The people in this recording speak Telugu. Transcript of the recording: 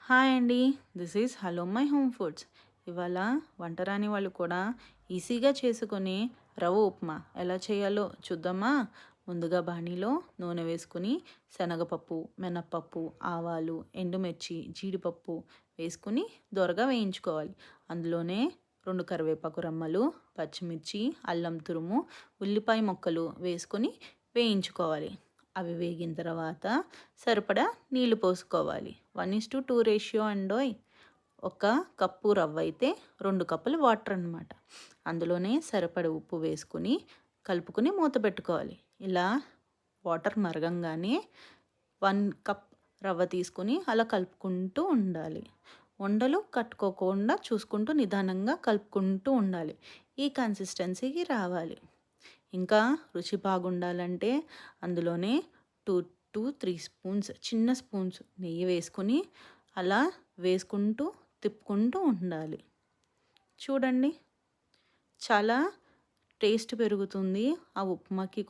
హాయ్ అండి. This is hello my home foods. ఇవాళ వంట రాని వాళ్ళు కూడా ఈజీగా చేసుకుని రవ్వ ఉప్మా ఎలా చేయాలో చూద్దామా? ముందుగా బాణీలో నూనె వేసుకుని శనగపప్పు, మినప్పప్పు, ఆవాలు, ఎండుమిర్చి, జీడిపప్పు వేసుకుని దోరగా వేయించుకోవాలి. అందులోనే 2 కరివేపాకు రమ్మలు, పచ్చిమిర్చి, అల్లం తురుము, ఉల్లిపాయ ముక్కలు వేసుకొని వేయించుకోవాలి. అవి వేగిన తర్వాత సరిపడా నీళ్లు పోసుకోవాలి. 1:2 రేషియో అండోయ్. ఒక కప్పు రవ్వ అయితే 2 కప్పులు వాటర్ అనమాట. అందులోనే సరిపడ ఉప్పు వేసుకుని కలుపుకుని మూత పెట్టుకోవాలి. ఇలా వాటర్ మరగంగానే 1 కప్ రవ్వ తీసుకుని అలా కలుపుకుంటూ ఉండాలి. ఉండలు కట్టుకోకుండా చూసుకుంటూ నిదానంగా కలుపుకుంటూ ఉండాలి. ఈ కన్సిస్టెన్సీకి రావాలి. ఇంకా రుచి బాగుండాలంటే అందులోనే 2-3 స్పూన్స్ చిన్న స్పూన్స్ నెయ్యి వేసుకొని అలా వేసుకుంటూ తిప్పుకుంటూ ఉండాలి. చూడండి, చాలా టేస్ట్ పెరుగుతుంది. ఆ ఉప్మాకి